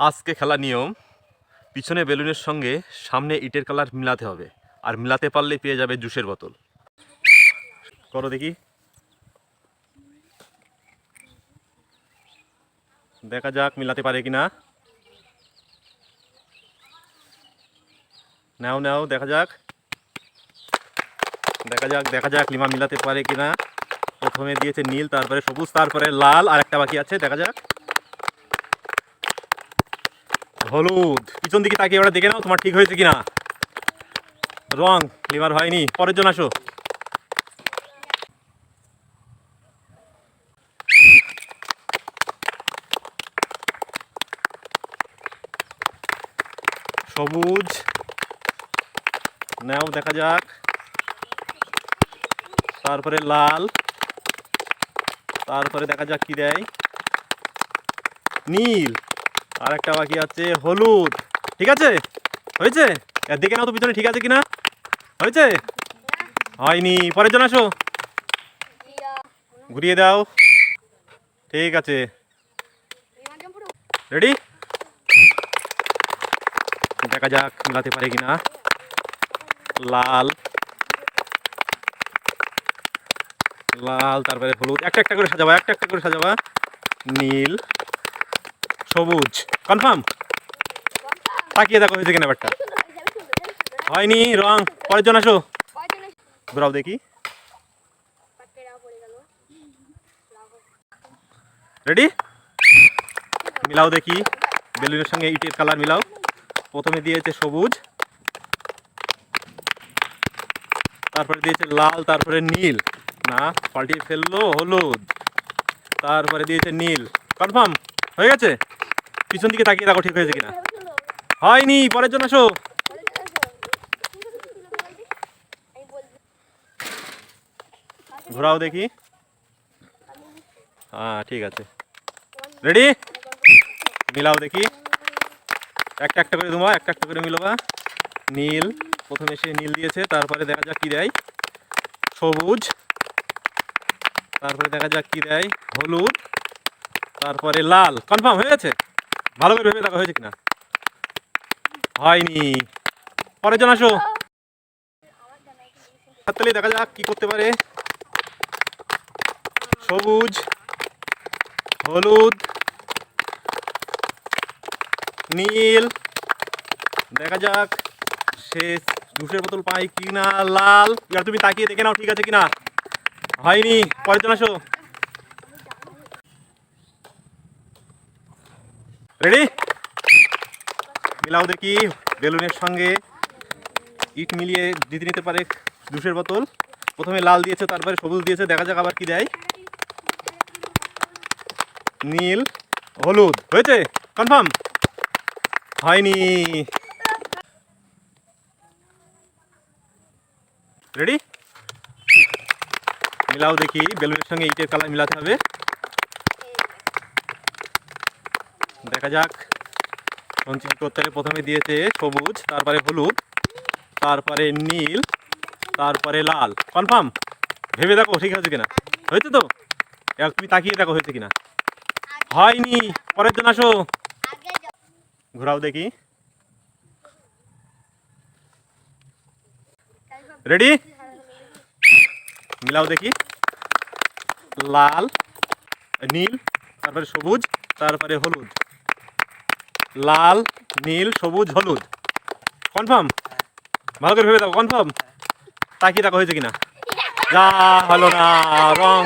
আজকে খেলার নিয়ম, পিছনে বেলুনের সঙ্গে সামনে ইটের কালার মিলাতে হবে, আর মিলাতে পারলে পেয়ে যাবে জুসের বোতল। করো দেখি, দেখা যাক মিলাতে পারে কিনা। নাও নাও, দেখা যাক দেখা যাক দেখা যাক লিমা মিলাতে পারে কিনা। প্রথমে দিয়েছে নীল, তারপরে সবুজ, তারপরে লাল, আর একটা বাকি আছে, দেখা যাক। হলুদ। পিছন দিকে তাকিয়ে ওরা দেখে নাও তোমার ঠিক হয়েছে কিনা। রং লিমার হয়নি, পরের জন আসো। সবুজ নাও, দেখা যাক। তারপরে লাল, তারপরে দেখা যাক কি দেয়। নীল, আর একটা বাকি আছে হলুদ। ঠিক আছে, হয়েছে। দেখে নাও তো পিছনে ঠিক আছে কিনা। হয়েছে? হয়নি, পরের জন আসো। ঘুরিয়ে দাও। ঠিক আছে, রেডি। দেখা যাক মিলাতে পারে কিনা। লাল লাল, তারপরে হলুদ। একটা একটা করে সাজাবা, একটা একটা করে সাজাবা। নীল, সবুজ। কনফার্ম? তাকিয়ে দেখো হয়েছে কিনা ব্যাপারটা। হয়নি, রং। পরের জন আসো। ঘোরাও দেখি। রেডি, মিলাও দেখি। বেলুনের সঙ্গে ইটের কালার মিলাও। প্রথমে দিয়েছে সবুজ, তারপরে দিয়েছে লাল, তারপরে নীল। না, পাল্টিয়ে ফেললো। হলুদ, তারপরে দিয়েছে নীল। কনফার্ম হয়ে গেছে? পিছন দিকে তাকিয়ে দেখো ঠিক হয়েছে কিনা। হয়নি, পরের জন আসো। ঘোরাও দেখি। হ্যাঁ, ঠিক আছে। রেডি, মিলাও দেখি। একটা একটা করে তোমার, একটা একটা করে মিলাবা। নীল, প্রথমে সে নীল দিয়েছে, তারপরে দেখা যাক কি দেয়। সবুজ, তারপরে দেখা যাক কি দেয়। হলুদ, তারপরে লাল। কনফার্ম হয়ে গেছে? ভালো করে ভেবে দেখা হয়েছে কিনা। হয়নি, পরের জন আসো। হাততালি, দেখা যাক কি করতে পারে। সবুজ, হলুদ, নীল। দেখা যাক সে জুসের বোতল পাই কিনা। লাল। এবার তুমি তাকিয়ে দেখে নাও ঠিক আছে কিনা। হয়নি, পরের জন আসো। রেডি, মিলাও দেখি। বেলুনের সঙ্গে ইট মিলিয়ে দিতে নিতে পারে জুসের বোতল। প্রথমে লাল দিয়েছে, তারপরে সবুজ দিয়েছে, দেখা যাক আবার কি দেয়। নীল, হলুদ। হয়েছে? কনফার্ম? হয়নি। রেডি, মিলাও দেখি। বেলুনের সঙ্গে ইটের কালার মিলাতে হবে। দেখা যাক সঞ্চিত করতে হবে। প্রথমে দিয়েছে সবুজ, তারপরে হলুদ, তারপরে নীল, তারপরে লাল। কনফার্ম? ভেবে দেখো ঠিক আছে কিনা। হয়েছে তো? এবার তুমি তাকিয়ে দেখো হয়েছে কিনা। হয়নি, পরের জন আসো। ঘোরাও দেখি। রেডি, মিলাও দেখি। লাল, নীল, তারপরে সবুজ, তারপরে হলুদ। লাল, নীল, সবুজ, হলুদ। কনফার্ম? ভালো করে ভেবে দেখো। কনফার্ম? তাকিয়ে দেখো হয়েছে কিনা। যা হলো না, রং।